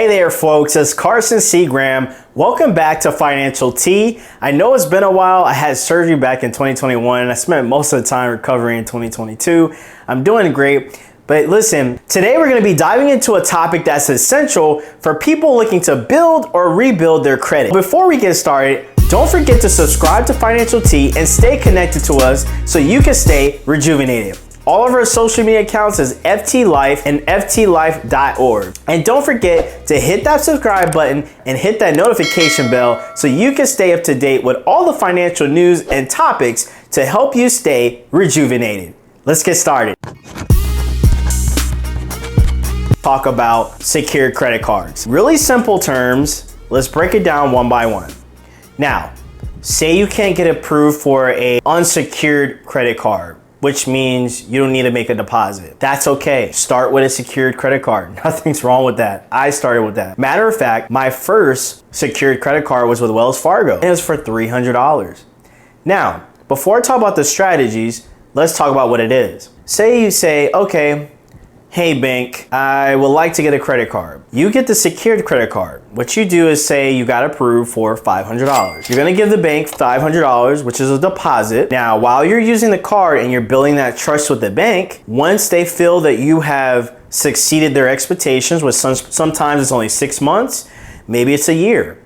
Hey there folks, it's Carson C. Graham. Welcome back to Financial Tea. I know it's been a while. I had surgery back in 2021 and I spent most of the time recovering in 2022. I'm doing great. But listen, today we're going to be diving into a topic that's essential for people looking to build or rebuild their credit. Before we get started, don't forget to subscribe to Financial Tea and stay connected to us so you can stay rejuvenated. All of our social media accounts is FTeaLife and FTeaLife.org. And don't forget to hit that subscribe button and hit that notification bell so you can stay up to date with all the financial news and topics to help you stay rejuvenated. Let's get started. Talk about secured credit cards. Really simple terms. Let's break it down one by one. Now, say you can't get approved for an unsecured credit card, which means you don't need to make a deposit. That's okay. Start with a secured credit card. Nothing's wrong with that. I started with that. Matter of fact, my first secured credit card was with Wells Fargo. It was for $300. Now, before I talk about the strategies, let's talk about what it is. Say you say, okay, hey bank, I would like to get a credit card. You get the secured credit card. What you do is say you got approved for $500. You're gonna give the bank $500, which is a deposit. Now, while you're using the card and you're building that trust with the bank, once they feel that you have succeeded their expectations, which sometimes it's only 6 months, maybe it's a year,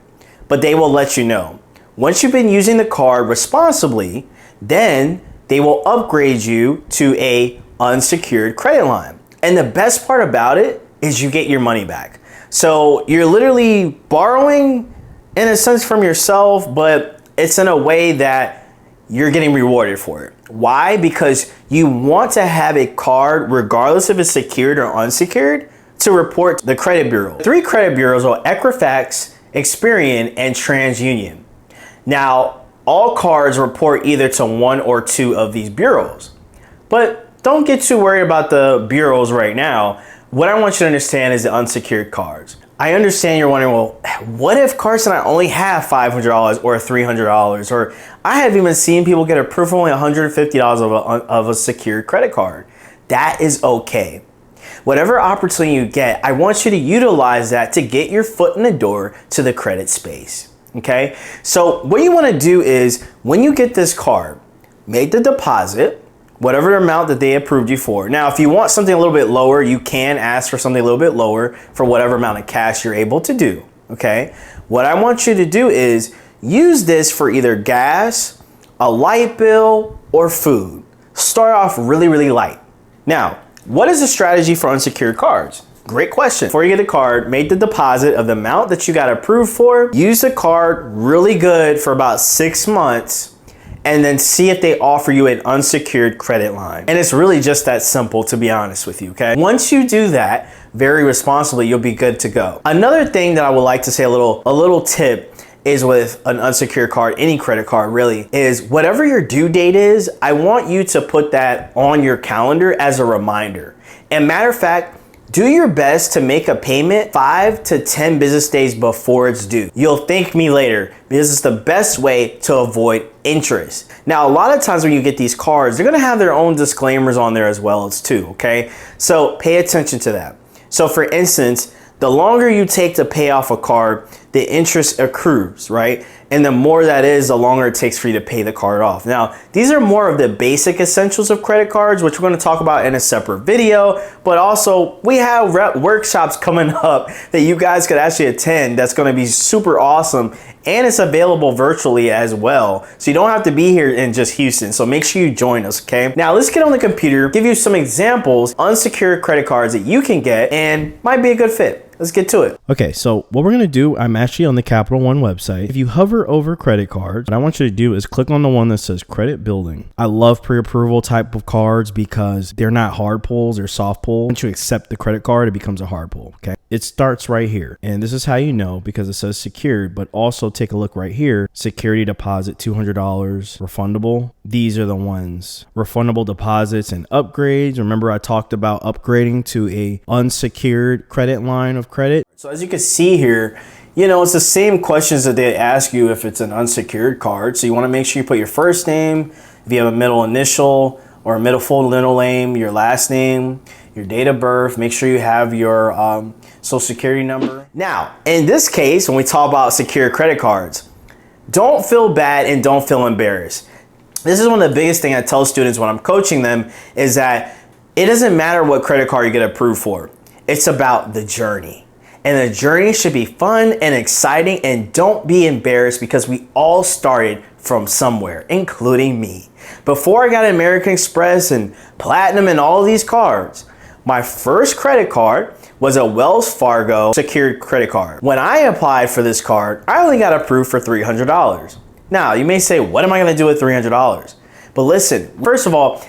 but they will let you know. Once you've been using the card responsibly, then they will upgrade you to a unsecured credit line. And the best part about it is you get your money back. So you're literally borrowing in a sense from yourself, but it's in a way that you're getting rewarded for it. Why? Because you want to have a card, regardless if it's secured or unsecured, to report to the credit bureau. 3 credit bureaus are Equifax, Experian, and TransUnion. Now, all cards report either to 1 or 2 of these bureaus. But don't get too worried about the bureaus right now. What I want you to understand is the unsecured cards. I understand you're wondering, well, what if Carson, I only have $500 or $300? Or I have even seen people get approved for only $150 of a secured credit card. That is okay. Whatever opportunity you get, I want you to utilize that to get your foot in the door to the credit space. Okay? So what you want to do is when you get this card, make the deposit, whatever amount that they approved you for. Now, if you want something a little bit lower, you can ask for something a little bit lower for whatever amount of cash you're able to do, okay? What I want you to do is use this for either gas, a light bill, or food. Start off really, really light. Now, what is the strategy for unsecured cards? Great question. Before you get a card, make the deposit of the amount that you got approved for. Use the card really good for about 6 months, and then see if they offer you an unsecured credit line. And it's really just that simple, to be honest with you, okay? Once you do that very responsibly, you'll be good to go. Another thing that I would like to say, a little tip, is with an unsecured card, any credit card really, is whatever your due date is, I want you to put that on your calendar as a reminder. And matter of fact, do your best to make a payment 5 to 10 business days before it's due. You'll thank me later because it's the best way to avoid interest. Now, a lot of times when you get these cards, they're gonna have their own disclaimers on there as well as too, okay? So pay attention to that. So for instance, the longer you take to pay off a card, the interest accrues, right? And the more that is, the longer it takes for you to pay the card off. Now, these are more of the basic essentials of credit cards, which we're gonna talk about in a separate video, but also we have workshops coming up that you guys could actually attend that's gonna be super awesome, and it's available virtually as well. So you don't have to be here in just Houston, so make sure you join us, okay? Now, let's get on the computer, give you some examples, unsecured credit cards that you can get and might be a good fit. Let's get to it. Okay, so what we're going to do, I'm actually on the Capital One website. If you hover over credit cards, what I want you to do is click on the one that says credit building. I love pre-approval type of cards because they're not hard pulls or soft pull. Once you accept the credit card, it becomes a hard pull, okay? It starts right here. And this is how you know, because it says secured, but also take a look right here. Security deposit, $200, refundable. These are the ones. Refundable deposits and upgrades. Remember I talked about upgrading to a unsecured credit line of credit. So as you can see here, you know, it's the same questions that they ask you if it's an unsecured card. So you want to make sure you put your first name, if you have a middle initial or a middle full middle name, your last name. your date of birth, make sure you have your social security number. Now, in this case, when we talk about secured credit cards, don't feel bad and don't feel embarrassed. This is one of the biggest things I tell students when I'm coaching them is that it doesn't matter what credit card you get approved for. It's about the journey. And the journey should be fun and exciting, and don't be embarrassed because we all started from somewhere, including me. Before I got American Express and Platinum and all of these cards, my first credit card was a Wells Fargo secured credit card. When I applied for this card, I only got approved for $300. Now, you may say, what am I gonna do with $300? But listen, first of all,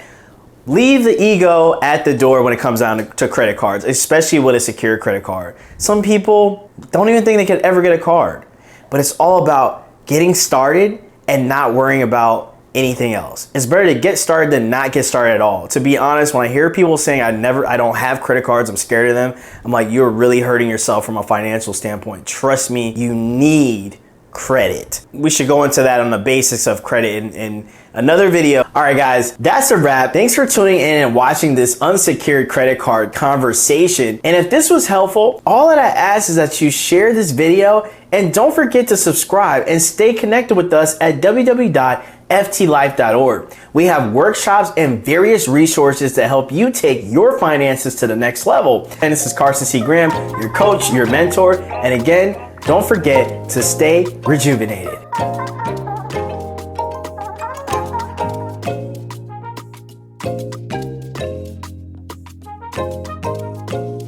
leave the ego at the door when it comes down to credit cards, especially with a secured credit card. Some people don't even think they could ever get a card, but it's all about getting started and not worrying about anything else. It's better to get started than not get started at all. To be honest, when I hear people saying I don't have credit cards, I'm scared of them, I'm like, you're really hurting yourself from a financial standpoint. Trust me, you need credit. We should go into that on the basics of credit in another video. All right, guys, that's a wrap. Thanks for tuning in and watching this unsecured credit card conversation. And if this was helpful, all that I ask is that you share this video and don't forget to subscribe and stay connected with us at www.ftlife.org. We have workshops and various resources to help you take your finances to the next level. And this is Carson C. Graham, your coach, your mentor. And again, don't forget to stay rejuvenated.